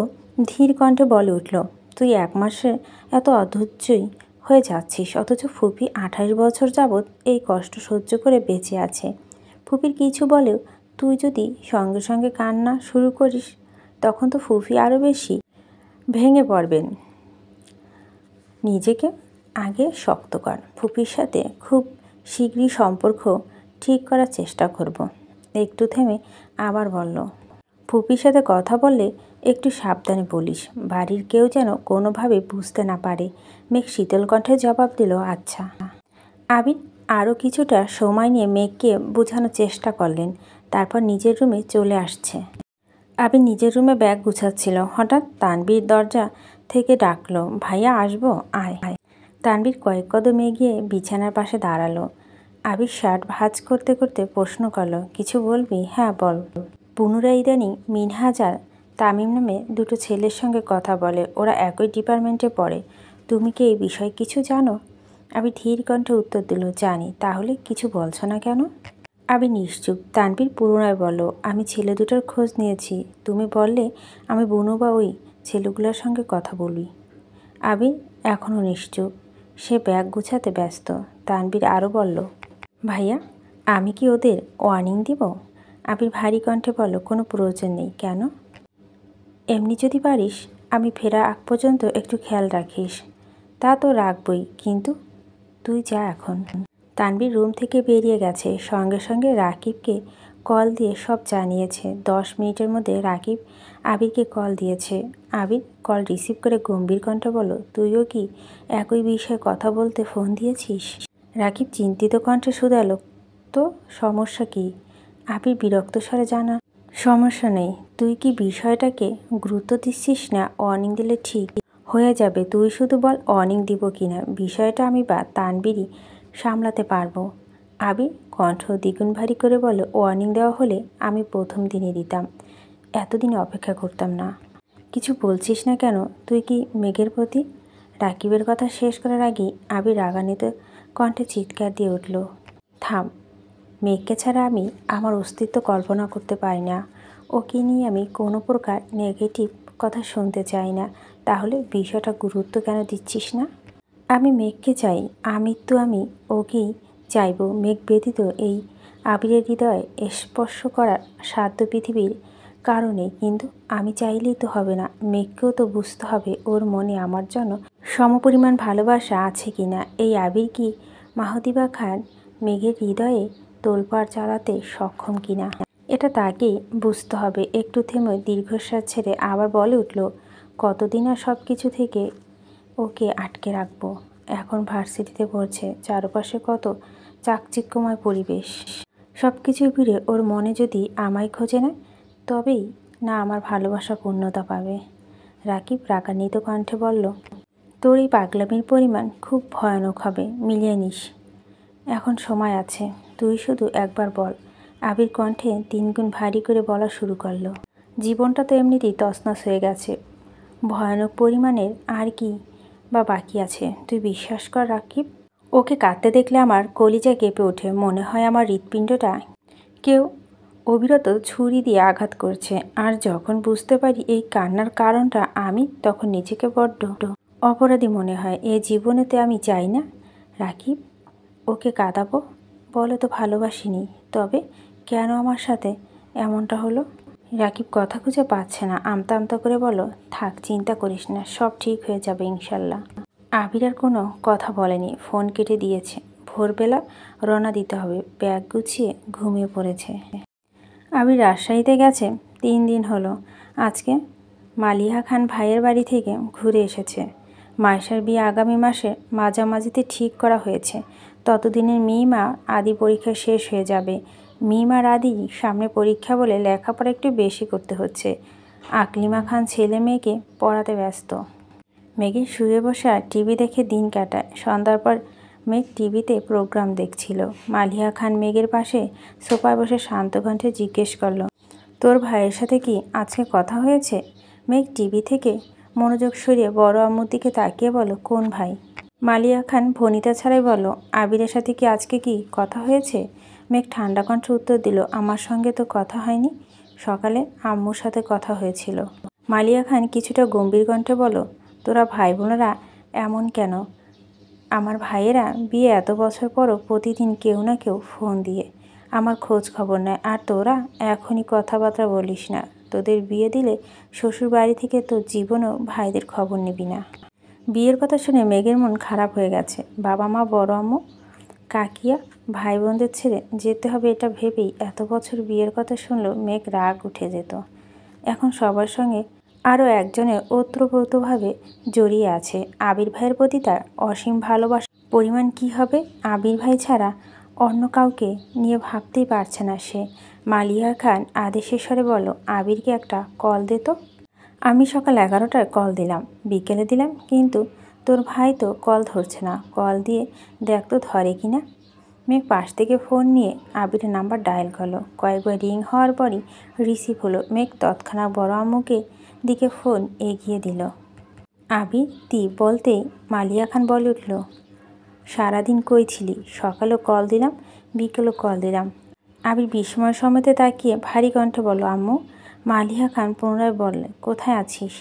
ধীর কণ্ঠে বলে উঠল, তুই 1 মাসে এত অধৈর্যই হয়ে যাচ্ছিস, অথচ ফুপি 28 বছর যাবৎ এই কষ্ট সহ্য করে বেঁচে আছে। ফুপির কিছু বলেও তুই যদি সঙ্গে সঙ্গে কান্না শুরু করিস, তখন তো ফুপি আরও বেশি ভেঙে পড়বেন। নিজেকে আগে শক্ত কর। ফুপির সাথে খুব শীঘ্রই সম্পর্ক ঠিক করার চেষ্টা করব। একটু থেমে আবার বলল, ফুপির সাথে কথা বললে একটু সাবধানে বলিস, বাড়ির কেউ যেন কোনোভাবে বুঝতে না পারে। মেঘ শীতল কণ্ঠে জবাব দিল, আচ্ছা। আবির আরও কিছুটা সময় নিয়ে মেঘকে বোঝানোর চেষ্টা করলেন। তারপর নিজের রুমে চলে আসছে। আবির নিজের রুমে ব্যাগ গুছাচ্ছিল। হঠাৎ তানভীর দরজা থেকে ডাকলো, ভাইয়া আসবো, আয়। তানভীর কয়েক কদম এগিয়ে বিছানার পাশে দাঁড়ালো। আবির শার্ট ভাঁজ করতে করতে প্রশ্ন করলো, কিছু বলবি? হ্যাঁ বল। পুনরায় ইদানিং মিনহাজ আর তামিম নামে 2টো ছেলের সঙ্গে কথা বলে, ওরা একই ডিপার্টমেন্টে পড়ে। তুমি কি এই বিষয়ে কিছু জানো? আবির ধীর কণ্ঠে উত্তর দিল, জানি। তাহলে কিছু বলছো না কেন? আবির নিশ্চুপ। তানভীর পুনরায় বলল, আমি ছেলে 2টার খোঁজ নিয়েছি। তুমি বললে আমি বুনু বা ওই ছেলেগুলোর সঙ্গে কথা বলি। আবির এখনও নিশ্চুপ। সে ব্যাগ গুছাতে ব্যস্ত। তানভীর আরও বলল, ভাইয়া আমি কি ওদের ওয়ার্নিং দিব? আবির ভারী কণ্ঠে বলল, কোনো প্রয়োজন নেই। কেন? এমনি যদি পারিস আমি ফেরার আগ পর্যন্ত একটু খেয়াল রাখিস। তা তো রাখবই, কিন্তু তুই যা এখন। তানভীর রুম থেকে বেরিয়ে গেছে, সঙ্গে সঙ্গে রাকিবকে কল দিয়ে সব জানিয়েছে। 10 মিনিটের মধ্যে রাকিব আবিরকে কল দিয়েছে। আবির কল রিসিভ করে গম্ভীর কণ্ঠে বলল, তুইও কি একই বিষয়ে কথা বলতে ফোন দিয়েছিস? রাকিব চিন্তিত কণ্ঠে শুধালো, তো সমস্যা কি? আবির বিরক্ত স্বরে জানা, সমস্যা নেই। তুই কি বিষয়টাকে গুরুত্ব দিচ্ছিস না? ওয়ার্নিং দিলে ঠিক হয়ে যাবে। তুই শুধু বল ওয়ার্নিং দিব কিনা। বিষয়টা আমি বা তানভীরই সামলাতে পারবো। আবির কণ্ঠ দ্বিগুণ ভারী করে বলে, ওয়ার্নিং দেওয়া হলে আমি প্রথম দিনই দিতাম, এতদিন অপেক্ষা করতাম না। কিছু বলছিস না কেন? তুই কি মেঘের প্রতি? রাকিবের কথা শেষ করার আগেই আবির রাগান্বিত কণ্ঠে চিৎকার দিয়ে উঠল, থাম। মেঘকে ছাড়া আমি আমার অস্তিত্ব কল্পনা করতে পারি না। ওকে নিয়ে আমি কোনো প্রকার নেগেটিভ কথা শুনতে চাই না। তাহলে বিষয়টা গুরুত্ব কেন দিচ্ছিস না? আমি মেঘকে চাই, আমি ওকেই চাইব। মেঘ ব্যতীত এই আবিরের হৃদয়ে স্পর্শ করার সাধ্য পৃথিবীর কারণে। কিন্তু আমি চাইলেই তো হবে না, মেঘকেও তো বুঝতে হবে ওর মনে আমার জন্য সমপরিমাণ ভালোবাসা আছে কি না। এই আবির কি মাহদিবা খান মেঘের হৃদয়ে তোলপাড় চালাতে সক্ষম কিনা, এটা তাকেই বুঝতে হবে। একটু থেমে দীর্ঘশ্বাস ছেড়ে আবার বলে উঠল, কতদিন আর সব কিছু থেকে ওকে আটকে রাখবো? এখন ভার্সিটিতে পড়ছে, চারপাশে কত চাকচিক্যময় পরিবেশ। সব কিছুর ভিড়ে ওর মনে যদি আমায় খোঁজে নেয়, তবেই না আমার ভালোবাসা পূর্ণতা পাবে। রাকিব রাগান্বিত কণ্ঠে বলল, তোর এই পাগলামির পরিমাণ খুব ভয়ানক হবে, মিলিয়ে নিস। এখন সময় আছে, তুই শুধু একবার বল। আবির কণ্ঠে 3 গুণ ভারী করে বলা শুরু করলো, জীবনটা তো এমনিতেই তছনছ হয়ে গেছে, ভয়ানক পরিমাণের আর কি বা বাকি আছে? তুই বিশ্বাস কর রাকিব, ওকে কাঁদতে দেখলে আমার কলিজা কেঁপে ওঠে। মনে হয় আমার হৃৎপিণ্ডটা কেউ অবিরত ছুরি দিয়ে আঘাত করছে। আর যখন বুঝতে পারি এই কান্নার কারণটা আমি, তখন নিজেকে বড্ড অপরাধী মনে হয়। এ জীবনেতে আমি চাই না রাকিব ওকে কাঁদাবো। বলে তো ভালোবাসিনি, তবে কেন আমার সাথে এমনটা হলো? রাকিব কথা খুঁজে পাচ্ছে না, আমতা আমতা করে বলো, থাক, চিন্তা করিস না, সব ঠিক হয়ে যাবে ইনশাল্লাহ। আবির আর কোনো কথা বলেনি, ফোন কেটে দিয়েছে। ভোরবেলা রওনা দিতে হবে, ব্যাগ গুছিয়ে ঘুমিয়ে পড়েছে। আবির রাজশাহীতে গেছে 3 দিন হলো। আজকে মালিহা খান ভাইয়ের বাড়ি থেকে ঘুরে এসেছে। মায়েশার বিয়ে আগামী মাসের মাঝামাঝিতে ঠিক করা হয়েছে। ততদিনের মিমা আদি পরীক্ষা শেষ হয়ে যাবে। মিমার আদি সামনে পরীক্ষা বলে লেখাপড়া একটু বেশি করতে হচ্ছে। আকলিমা খান ছেলে মেয়েকে পড়াতে ব্যস্ত। মেঘে শুয়ে বসে আর টিভি দেখে দিন কাটায়। সন্ধ্যার পর মেঘ টিভিতে প্রোগ্রাম দেখছিল। মালিহা খান মেঘের পাশে সোফায় বসে শান্ত কণ্ঠে জিজ্ঞেস করলো, তোর ভাইয়ের সাথে কি আজকে কথা হয়েছে? মেঘ টিভি থেকে মনোযোগ সরিয়ে বড় আম্মুর দিকে তাকিয়ে বলো, কোন ভাই? মালিহা খান ভনিতা ছাড়াই বলো, আবিরের সাথে কি আজকে কি কথা হয়েছে? মেঘ ঠান্ডা কণ্ঠে উত্তর দিল, আমার সঙ্গে তো কথা হয়নি, সকালে আম্মুর সাথে কথা হয়েছিল। মালিহা খান কিছুটা গম্ভীর কণ্ঠে বলো, তোরা ভাই বোনেরা এমন কেন? আমার ভাইয়েরা বিয়ে এত বছর পরও প্রতিদিন কেউ না কেউ ফোন দিয়ে আমার খোঁজ খবর নেয়, আর তোরা এখনই কথাবার্তা বলিস না। তোদের বিয়ে দিলে শ্বশুর বাড়ি থেকে তো জীবনেও ভাইদের খবর নিবি না। বিয়ের কথা শুনে মেঘের মন খারাপ হয়ে গেছে। বাবা মা, বড় আম্মু, কাকিয়া, ভাই বোনদের ছেড়ে যেতে হবে এটা ভেবেই এত বছর বিয়ের কথা শুনলেও মেঘ রাগ উঠে যেত। এখন সবার সঙ্গে আরও একজনের ওতপ্রোতভাবে জড়িয়ে আছে। আবির ভাইয়ের প্রতি তার অসীম ভালোবাসার পরিমাণ কি হবে? আবির ভাই ছাড়া অন্য কাউকে নিয়ে ভাবতেই পারছে না সে। মালিহা খান আদেশের স্বরে বলল, আবিরকে একটা কল দে তো। আমি সকাল 11টায় কল দিলাম, বিকেলে দিলাম, কিন্তু তোর ভাই তো কল ধরছে না। কল দিয়ে দেখ তো ধরে কি না। মেঘ পাশ থেকে ফোন নিয়ে আবিরের নাম্বার ডায়াল করলো। কয়েকবার রিং হওয়ার পরই রিসিভ হলো। মেঘ তৎক্ষণাৎ বড় আম্মুকে দিকে ফোন এগিয়ে দিল। আবির দি বলতেই মালিহা খান বলে উঠল, সারাদিন কই ছিলি? সকালেও কল দিলাম, বিকেলেও কল দিলাম। আবির বিস্ময় সমেতে তাকিয়ে ভারী কণ্ঠে বলল, আম্মু। মালিহা খান পুনরায় বললেন, কোথায় আছিস?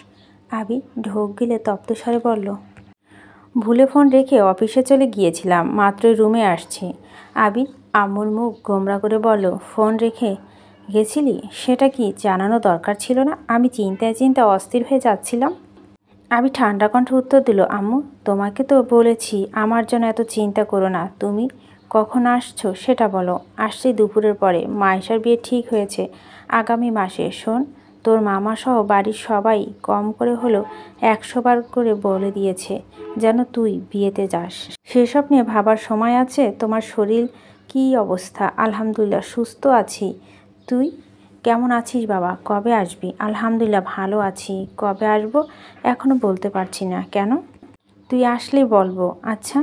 আবির ঢোক গিলে তপ্ত স্বরে বলল, ভুলে ফোন রেখে অফিসে চলে গিয়েছিলাম, মাত্রই রুমে আসছি। আবির আম্মুর মুখ গোমরা করে বলল, ফোন রেখে গেছিলি? সেটা কি জানানো দরকার ছিল না? আমি চিন্তায় চিন্তায় অস্থির হয়ে যাচ্ছিলাম। আবির ঠান্ডা কণ্ঠে উত্তর দিল, আম্মু, তোমাকে তো বলেছি আমার জন্য এত চিন্তা করো না, তুমি কখন আসছো সেটা বলো। আসছি দুপুরের পরে। মায়েশার বিয়ে ঠিক হয়েছে আগামী মাসে। শোন, তোর মামা সহ বাড়ির সবাই কম করে হলেও 100 বার করে বলে দিয়েছে যেন তুই বিয়েতে যাস। সেসব নিয়ে ভাবার সময় আছে? তোমার শরীর কী অবস্থা? আলহামদুলিল্লাহ সুস্থ আছি। তুই কেমন আছিস বাবা? কবে আসবি? আলহামদুলিল্লাহ ভালো আছি। কবে আসবো এখনো বলতে পারছি না। কেন? তুই আসলেই বলবো। আচ্ছা,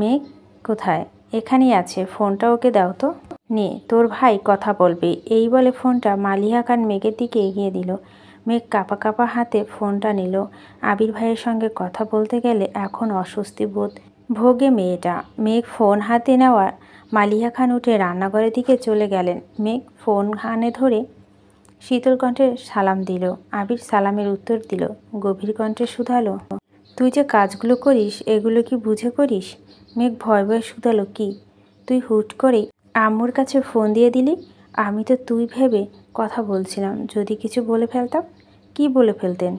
মেঘ কোথায়? এখানেই আছে। ফোনটা ওকে দাও তো। নে, তোর ভাই কথা বলবে। এই বলে ফোনটা মালিহা খান মেঘের দিকে এগিয়ে দিল। মেঘ কাঁপা কাঁপা হাতে ফোনটা নিল। আবির ভাইয়ের সঙ্গে কথা বলতে গেলে এখন অস্বস্তি বোধ ভোগে মেয়েটা। মেঘ ফোন হাতে নেওয়া মালিহা খান উঠে রান্নাঘরের দিকে চলে গেলেন। মেঘ ফোন হানে ধরে শীতল কণ্ঠে সালাম দিল। আবির সালামের উত্তর দিল। গভীর কণ্ঠে শুধালো, তুই যে কাজগুলো করিস এগুলো কি বুঝে করিস? মেঘ ভয় ভয়ে শুধালো, কি? তুই হুট করে আম্মুর কাছে ফোন দিয়ে দিলি? আমি তো তুই ভেবে কথা বলছিলাম। যদি কিছু বলে ফেলতাম? কি বলে ফেলতেন?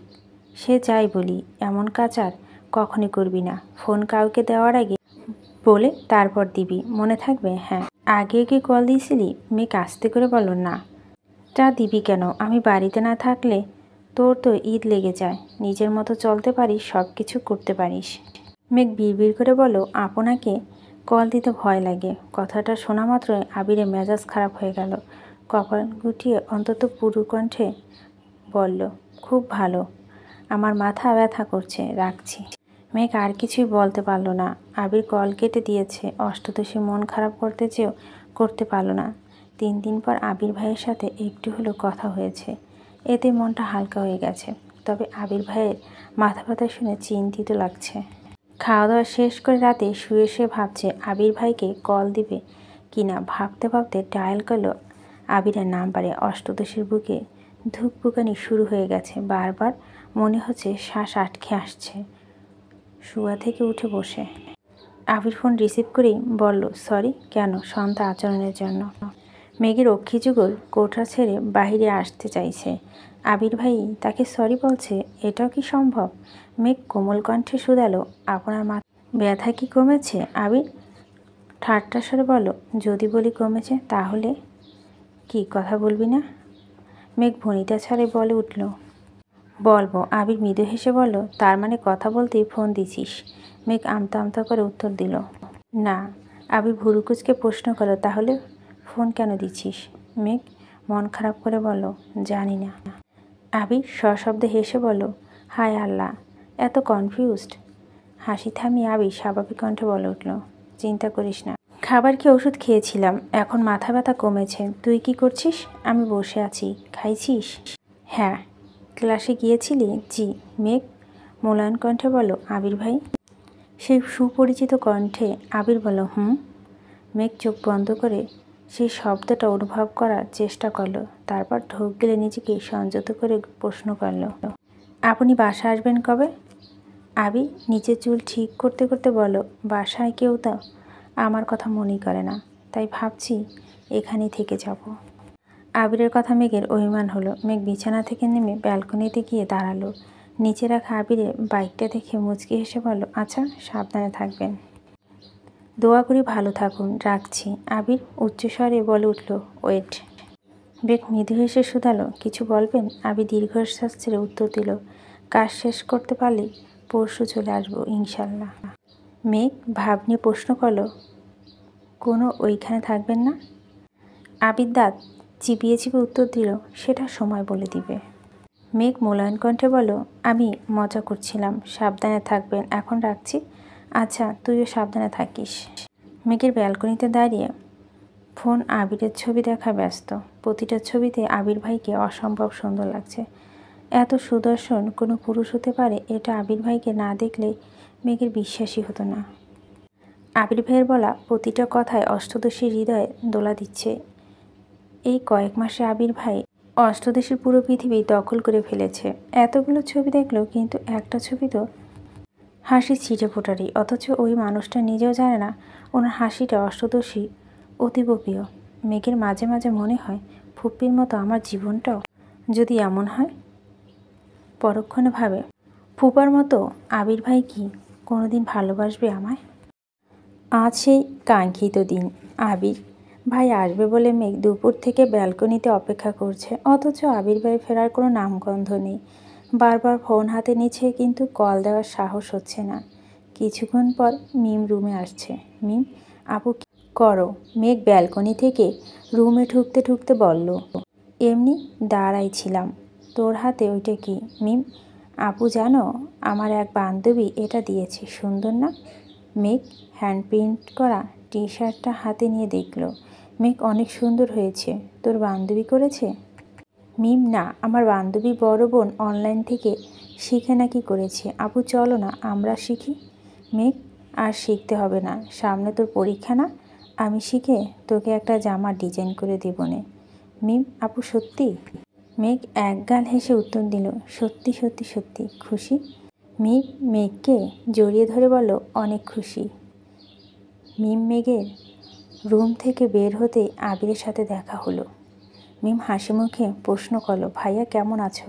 সে যাই বলি, এমন কাজ আর কখনই করবি না। ফোন কাউকে দেওয়ার আগে বলে তারপর দিবি, মনে থাকবে? হ্যাঁ। আগে কি কল দিয়েছিলি? মেঘ আস্তে করে বলল, না। তা দিবি কেন? আমি বাড়িতে না থাকলে তোর তো ঈদ লেগে যায়। নিজের মতো চলতে পারিস, সব কিছু করতে পারিস। মেঘ বিড়বিড় করে বলল, আপনাকে কল দিতে ভয় লাগে। কথাটা শোনা মাত্রই আবিরের মেজাজ খারাপ হয়ে গেল। কপাল গুটিয়ে অন্তত পুরু কণ্ঠে বলল, খুব ভালো। আমার মাথা ব্যথা করছে, রাখছি। মেঘ আর কিছুই বলতে পারল না। আবির কল কেটে দিয়েছে। অষ্টদশী মন খারাপ করতে চেয়েও করতে পারল না। 3 দিন পর আবির ভাইয়ের সাথে একটু হলেও কথা হয়েছে। এতে মনটা হালকা হয়ে গেছে। তবে আবির ভাইয়ের মাথা ব্যথা শুনে চিন্তিত লাগছে। খাওয়া দাওয়া শেষ করে রাতে শুয়ে শুয়ে ভাবছে আবির ভাইকে কল দিবে কিনা। ভাবতে ভাবতে ডায়াল করলো আবিরের নাম্বারে। অষ্টদশীর বুকে ধুকপুকানি শুরু হয়ে গেছে। বারবার মনে হচ্ছে শ্বাস আটকে আসছে। শুয়া থেকে উঠে বসে আবির ফোন রিসিভ করেই বলল, সরি। কেন? সন্ধ্যা আচরণের জন্য। মেঘের অক্ষি যুগল কোঠা ছেড়ে বাহিরে আসতে চাইছে। আবির ভাই তাকে সরি বলছে? এটাও কি সম্ভব? মেঘ কোমল কণ্ঠে শুধালো, আপনার মাথা ব্যথা কি কমেছে? আবির ঠাট্টা স্বরে বলল, যদি বলি কমেছে তাহলে কি কথা বলবি না? মেঘ ভনিতা ছাড়ে বলে উঠল, বলবো। আবির মৃদু হেসে বলল, তার মানে কথা বলতেই ফোন দিছিস? মেঘ আমতা আমতা করে উত্তর দিল, না। আবির ভুরুকুচকে প্রশ্ন করলো, তাহলে ফোন কেন দিচ্ছিস? মেঘ মন খারাপ করে বলল, জানি না। আবির সশব্দে হেসে বলল, হায় আল্লাহ, এত কনফিউজড। হাসি থামিয়ে আবির স্বাভাবিক কণ্ঠে বলে উঠল, চিন্তা করিস না। খাবার খেয়ে ওষুধ খেয়েছিলাম, এখন মাথা ব্যথা কমেছে। তুই কি করছিস? আমি বসে আছি। খাইছিস? হ্যাঁ। ক্লাসে গিয়েছিলি? জি। মেঘ মোলায়েম কণ্ঠে বলল, আবির ভাই? সেই সুপরিচিত কণ্ঠে আবির বলল, হুম। মেঘ চোখ বন্ধ করে সেই শব্দটা অনুভব করার চেষ্টা করলো। তারপর ঢোক গেলে নিজেকে সংযত করে প্রশ্ন করল, আপনি বাসা আসবেন কবে? আবির নিচের চুল ঠিক করতে করতে বলল, বাসায় কেউ তো আমার কথা মনেই করে না, তাই ভাবছি এখানেই থেকে যাব। আবিরের কথা মেঘের অভিমান হলো। মেঘ বিছানা থেকে নেমে ব্যালকনিতে গিয়ে দাঁড়ালো। নিচে রাখা আবিরের বাইকটা দেখে মুচকি হেসে বলল, আচ্ছা, সাবধানে থাকবেন। দোয়া করি ভালো থাকুন, রাখছি। আবির উচ্চস্বরে বলে উঠল, ওয়েট। মেঘ মৃদু হেসে শুধালো, কিছু বলবেন? আবির দীর্ঘশ্বাস ছেড়ে উত্তর দিল, কাজ শেষ করতে পারলে পরশু চলে আসবো ইনশাল্লাহ। মেঘ ভাব নিয়ে প্রশ্ন করল, কোনো ওইখানে থাকবেন না? আবির দাঁত চিবিয়ে চিবিয়ে উত্তর দিল, সেটা সময় বলে দিবে। মেঘ মোলায়েম কণ্ঠে বলল, আমি মজা করছিলাম। সাবধানে থাকবেন, এখন রাখছি। আচ্ছা, তুইও সাবধানে থাকিস। মেঘের ব্যালকনিতে দাঁড়িয়ে ফোন আবিরের ছবি দেখা ব্যস্ত। প্রতিটা ছবিতে আবির ভাইকে অসম্ভব সুন্দর লাগছে। এত সুদর্শন কোনো পুরুষ হতে পারে, এটা আবির ভাইকে না দেখলে মেঘের বিশ্বাসই হতো না। আবির ভাইয়ের বলা প্রতিটা কথায় অষ্টদশীর হৃদয়ে দোলা দিচ্ছে। এই কয়েক মাসে আবির ভাই অষ্টদশীর পুরো পৃথিবী দখল করে ফেলেছে। এতগুলো ছবি দেখলো, কিন্তু একটা ছবি তো হাসি ছিটে ফোটারই। অথচ ওই মানুষটা নিজেও জানে না ওনার হাসিটা অষ্টদশী অতীব প্রিয়। মেঘের মাঝে মাঝে মনে হয়, ফুপ্পির মতো আমার জীবনটাও যদি এমন হয়। পরক্ষণে ভাবে, ফুপার মতো আবির ভাই কি কোনোদিন ভালোবাসবে আমায়? আজ সেই কাঙ্ক্ষিত দিন। আবির ভাই আসবে বলে মেঘ দুপুর থেকে ব্যালকনিতে অপেক্ষা করছে, অথচ আবির ভাই ফেরার কোনো নামগন্ধ নেই। বারবার ফোন হাতে নিচ্ছে, কিন্তু কল দেওয়ার সাহস হচ্ছে না। কিছুক্ষণ পর মিম রুমে আসছে। মিম, আপু কি করো? মেঘ ব্যালকনি থেকে রুমে ঢুকতে ঢুকতে বলল, এমনি দাঁড়াই ছিলাম। তোর হাতে ওইটা কি? মিম, আপু জানো, আমার এক বান্ধবী এটা দিয়েছে, সুন্দর না? মেঘ হ্যান্ড প্রিন্ট করা টি শার্টটা হাতে নিয়ে দেখল। মেঘ, অনেক সুন্দর হয়েছে। তোর বান্ধবী করেছে? মিম, না, আমার বান্ধবী বড় বোন অনলাইন থেকে শিখে নাকি করেছে। আপু চলো না আমরা শিখি। মেঘ, আর শিখতে হবে না, সামনে তোর পরীক্ষা না? আমি শিখে তোকে একটা জামা ডিজাইন করে দেবো নে। মিম, আপু সত্যি? মেঘ একগাল হেসে উত্তর দিল, সত্যি সত্যি সত্যি। খুশি? মিম মেঘকে জড়িয়ে ধরে বলল, অনেক খুশি। মিম মেঘের রুম থেকে বের হতে আবিরের সাথে দেখা হলো। মিম হাসি মুখে প্রশ্ন করল, ভাইয়া কেমন আছো?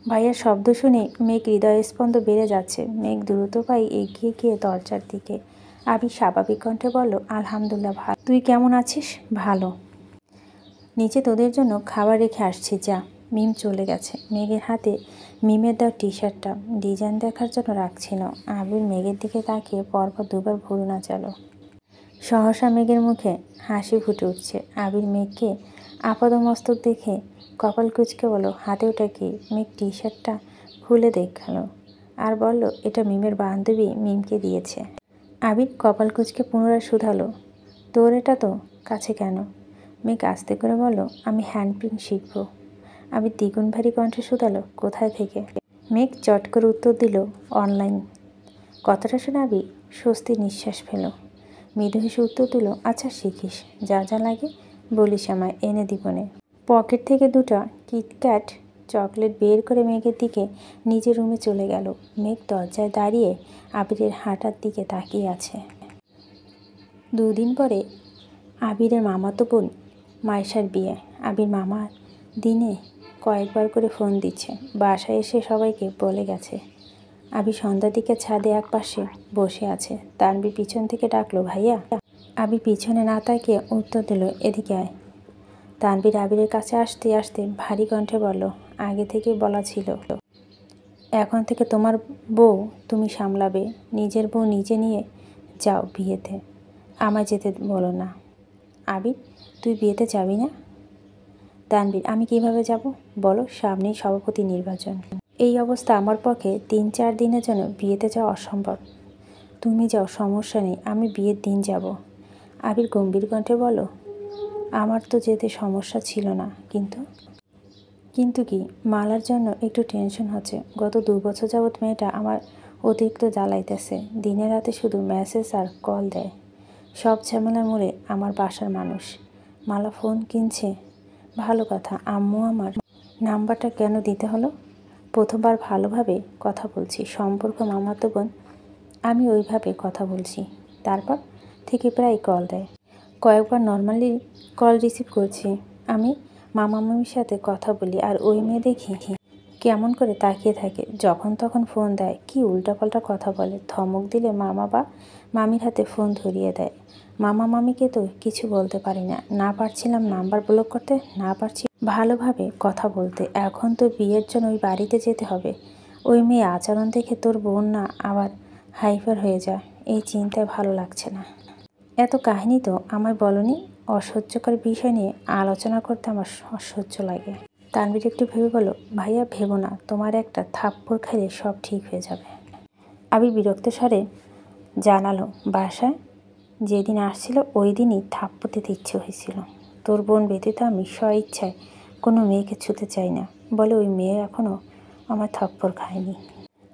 ভাইয়ার শব্দ শুনে মেঘ হৃদয়স্পন্দ বেড়ে যাচ্ছে। মেঘ দ্রুত পায়ে এগিয়ে গিয়ে দরজার দিকে। আবির স্বাভাবিক কণ্ঠে বলল, আলহামদুলিল্লাহ ভালো। তুই কেমন আছিস? ভালো। নিচে তোদের জন্য খাবার রেখে আসছি, যা। মিম চলে গেছে। মেঘের হাতে মিমের দেওয়া টি শার্টটা ডিজাইন দেখার জন্য রাখছিল। আবির মেঘের দিকে তাকিয়ে পরপর দুবার ভুরু নাচালো। সহসা মেঘের মুখে হাসি ফুটে উঠছে। আবির মেঘকে আপাদমস্তক দেখে কপাল কুঁচকে বলল, হাতে ওটা কি? মেঘ টি শার্টটা খুলে দেখালো আর বলল, এটা মিমের বান্ধবী মিমকে দিয়েছে। আবির কপাল কুঁচকে পুনরায় শুধালো, তোর এটা তো কাছে কেন? মেঘ আস্তে করে বলল, আমি হ্যান্ড প্রিন্ট শিখব। আবির দ্বিগুণ ভারী কণ্ঠে শুধালো, কোথায় থেকে? মেঘ চট করে উত্তর দিল, অনলাইন। কথাটা শুনে আবির স্বস্তির নিঃশ্বাস ফেল। মৃদু হেসে উত্তর দিল, আচ্ছা শিখিস, যা যা লাগে বলিস আমায়, এনে দিবনে। পকেট থেকে দুটো কিটক্যাট চকলেট বের করে মেঘের দিকে নিজের রুমে চলে গেল। মেঘ দরজায় দাঁড়িয়ে আবিরের হাঁটার দিকে তাকিয়ে আছে। দুদিন পরে আবিরের মামাতো বোন মাইশার বিয়ে। আবির মামার দিনে কয়েকবার করে ফোন দিচ্ছে, বাসায় এসে সবাইকে বলে গেছে। আবির সন্ধ্যার দিকে ছাদে এক পাশে বসে আছে। তানবীর পিছন থেকে ডাকলো, ভাইয়া। আবির পিছনে না তাকিয়ে উত্তর দিল, এদিকে আয়। তানবীর আবিরের কাছে আসতে আসতে ভারী কণ্ঠে বলল, আগে থেকেই বলা ছিল, এখন থেকে তোমার বউ তুমি সামলাবে। নিজের বউ নিজে নিয়ে যাও বিয়েতে, আমায় যেতে বলো না। আবির, তুই বিয়েতে যাবি না? তানবীর, আমি কিভাবে যাব বলো, সামনেই সভাপতি নির্বাচন। এই অবস্থা, আমার পক্ষে 3-4 দিনের জন্য বিয়েতে যাওয়া অসম্ভব। তুমি যাও, সমস্যা নেই, আমি বিয়ের দিন যাব। আবির গম্ভীর কণ্ঠে বলল, আমার তো যেতে সমস্যা ছিল না, কিন্তু কি? মালার জন্য একটু টেনশন হচ্ছে। গত 2 বছর যাবৎ মেয়েটা আমার অতিরিক্ত জ্বালাইতেছে। দিনে রাতে শুধু মেসেজ আর কল দেয়। সব ঝামেলার মোড়ে আমার বাসার মানুষ। মালা ফোন কিনছে, ভালো কথা। আম্মু আমার নাম্বারটা কেন দিতে হলো? প্রথমবার ভালোভাবে কথা বলছি, সম্পর্ক মামাতো বোন, আমি ওইভাবে কথা বলছি। তারপর থেকে প্রায় কল দেয়। কয়েকবার নর্মালি কল রিসিভ করছি। আমি মামির সাথে কথা বলি, আর ওই মেয়ে দেখি কেমন করে তাকিয়ে থাকে। যখন তখন ফোন দেয়, কি উল্টাপাল্টা কথা বলে। ধমক দিলে মামা বা মামির হাতে ফোন ধরিয়ে দেয়। মামা মামিকে তো কিছু বলতে পারি না। না পারছিলাম নাম্বার ব্লক করতে, না পারছি ভালোভাবে কথা বলতে। এখন তো বিয়ের জন্য ওই বাড়িতে যেতে হবে। ওই মেয়ে আচরণ দেখে তোর বোন না আবার হাইপার হয়ে যায়, এই চিন্তায় ভালো লাগছে না। এত কাহিনী তো আমায় বলনি। অসহ্যকর বিষয় নিয়ে আলোচনা করতে আমার অসহ্য লাগে। তানবীর একটু ভেবে বলল, ভাইয়া ভেবো না, তোমার একটা থাপ্পড় খাইলে সব ঠিক হয়ে যাবে। আবির বিরক্ত স্বরে জানালো, বাসায় যেদিন আসছিল ওই দিনই থাপ্পড় দিতে ইচ্ছে হয়েছিল। তোর বোন ব্যতীত আমি স্বইচ্ছায় কোনো মেয়েকে ছুতে চাই না বলে ওই মেয়ে এখনও আমার থাপ্পড় খায়নি।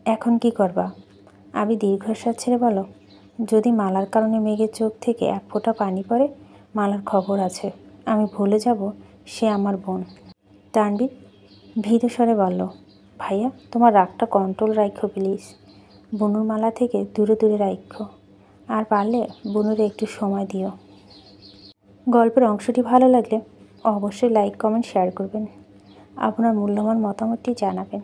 এখন কি করবা? আবির দীর্ঘশ্বাস ছেড়ে বলল, যদি মালার কারণে মেঘের চোখ থেকে এক ফোঁটা পানি পড়ে, মালার খবর আছে, আমি ভুলে যাব সে আমার বোন। তানবীর ভীত স্বরে বলল, ভাইয়া তোমার রাগটা কন্ট্রোল রাখো প্লিজ। বুনুর মালা থেকে দূরে দূরে রাখো, আর পারলে বুনুরে একটু সময় দিও। গল্পের অংশটি ভালো লাগলে অবশ্যই লাইক, কমেন্ট, শেয়ার করবেন। আপনার মূল্যবান মতামতটি জানাবেন।